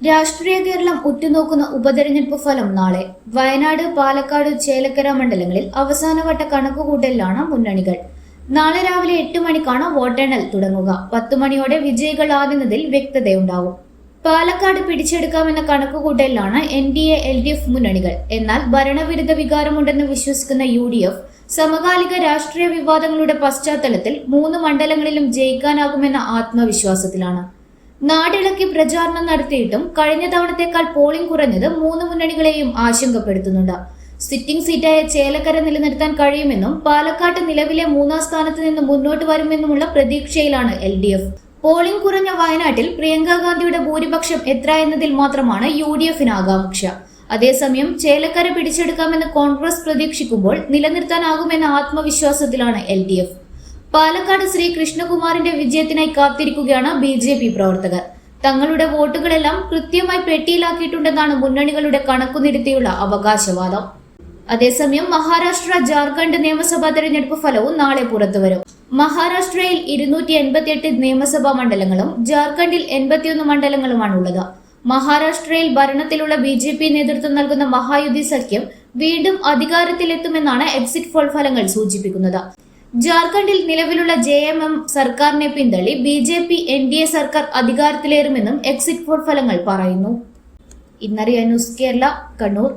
രാഷ്ട്രീയ കേരളം ഉറ്റുനോക്കുന്ന ഉപതെരഞ്ഞെടുപ്പ് ഫലം നാളെ. വയനാട്, പാലക്കാട്, ചേലക്കര മണ്ഡലങ്ങളിൽ അവസാനവട്ട കണക്കുകൂട്ടലിലാണ് മുന്നണികൾ. നാളെ രാവിലെ 8 മണിക്കാണ് വോട്ടെണ്ണൽ തുടങ്ങുക. 10 മണിയോടെ വിജയികൾ ആകുന്നതിൽ വ്യക്തതയുണ്ടാവും. പാലക്കാട് പിടിച്ചെടുക്കാമെന്ന കണക്കുകൂട്ടലിലാണ് NDA LDF മുന്നണികൾ. എന്നാൽ ഭരണവിരുദ്ധ വികാരമുണ്ടെന്ന് വിശ്വസിക്കുന്ന UDF സമകാലിക രാഷ്ട്രീയ വിവാദങ്ങളുടെ പശ്ചാത്തലത്തിൽ 3 മണ്ഡലങ്ങളിലും ജയിക്കാനാകുമെന്ന ആത്മവിശ്വാസത്തിലാണ്. നാടിളക്കി പ്രചാരണം നടത്തിയിട്ടും കഴിഞ്ഞ തവണത്തേക്കാൾ പോളിംഗ് കുറഞ്ഞത് 3 മുന്നണികളെയും ആശങ്കപ്പെടുത്തുന്നുണ്ട്. സിറ്റിംഗ് സീറ്റായ ചേലക്കര നിലനിർത്താൻ കഴിയുമെന്നും പാലക്കാട്ട് നിലവിലെ 3ാം സ്ഥാനത്ത് നിന്ന് മുന്നോട്ട് വരുമെന്നുമുള്ള പ്രതീക്ഷയിലാണ് LDF. പോളിംഗ് കുറഞ്ഞ വയനാട്ടിൽ പ്രിയങ്ക ഗാന്ധിയുടെ ഭൂരിപക്ഷം എത്ര എന്നതിൽ മാത്രമാണ് UDFന് ആകാംക്ഷ. അതേസമയം ചേലക്കര പിടിച്ചെടുക്കാമെന്ന് കോൺഗ്രസ് പ്രതീക്ഷിക്കുമ്പോൾ നിലനിർത്താനാകുമെന്ന ആത്മവിശ്വാസത്തിലാണ് LDF. പാലക്കാട് ശ്രീ കൃഷ്ണകുമാറിന്റെ വിജയത്തിനായി കാത്തിരിക്കുകയാണ് BJP പ്രവർത്തകർ. തങ്ങളുടെ വോട്ടുകളെല്ലാം കൃത്യമായി പെട്ടിയിലാക്കിയിട്ടുണ്ടെന്നാണ് മുന്നണികളുടെ കണക്കുനിരത്തിയുള്ള അവകാശവാദം. അതേസമയം മഹാരാഷ്ട്ര, ജാർഖണ്ഡ് നിയമസഭാ തെരഞ്ഞെടുപ്പ് ഫലവും നാളെ പുറത്തുവരും. മഹാരാഷ്ട്രയിൽ 288 നിയമസഭാ മണ്ഡലങ്ങളും ജാർഖണ്ഡിൽ 81 മണ്ഡലങ്ങളുമാണുള്ളത്. മഹാരാഷ്ട്രയിൽ ഭരണത്തിലുള്ള BJP നേതൃത്വം നൽകുന്ന മഹായുതി സഖ്യം വീണ്ടും അധികാരത്തിലെത്തുമെന്നാണ് എക്സിറ്റ് പോൾ ഫലങ്ങൾ സൂചിപ്പിക്കുന്നത്. ജാർഖണ്ഡിൽ നിലവിലുള്ള JMM സർക്കാരിനെ പിന്തള്ളി BJP NDA സർക്കാർ അധികാരത്തിലേറുമെന്നും എക്സിറ്റ് പോൾ ഫലങ്ങൾ പറയുന്നു. ഇന്നറിയാൻ ന്യൂസ് കേരള, കണ്ണൂർ.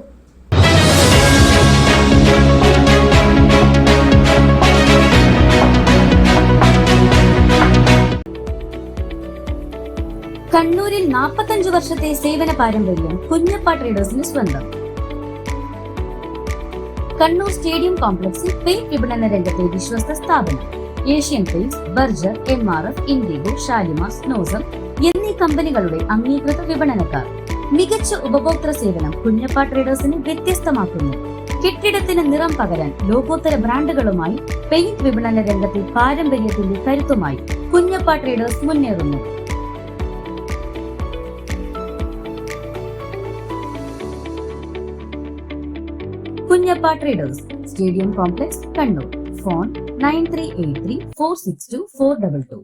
കണ്ണൂരിൽ 45 വർഷത്തെ സേവന പാരമ്പര്യം കുഞ്ഞപ്പ ട്രേഡേഴ്സിന് സ്വന്തം. കണ്ണൂർ സ്റ്റേഡിയം കോംപ്ലക്സിൽ പെയിന്റ് വിപണന രംഗത്തെ വിശ്വസ്ത സ്ഥാപനം. Asian paints, Berger, MRF, IndiGo, Shalimar, സ്നോസം എന്നീ കമ്പനികളുടെ അംഗീകൃത വിപണനക്കാർ. മികച്ച ഉപഭോക്തൃ സേവനം കുഞ്ഞപ്പ ട്രേഡേഴ്സിനെ വ്യത്യസ്തമാക്കുന്നു. കെട്ടിടത്തിന് നിറം പകരാൻ ലോകോത്തര ബ്രാൻഡുകളുമായി പെയിന്റ് വിപണന രംഗത്തെ പാരമ്പര്യത്തിന്റെ കരുത്തുമായി കുഞ്ഞപ്പ ട്രേഡേഴ്സ് മുന്നേറുന്നു. Kunjappa traders, stadium complex, Kannur. Phone 9383 462 422.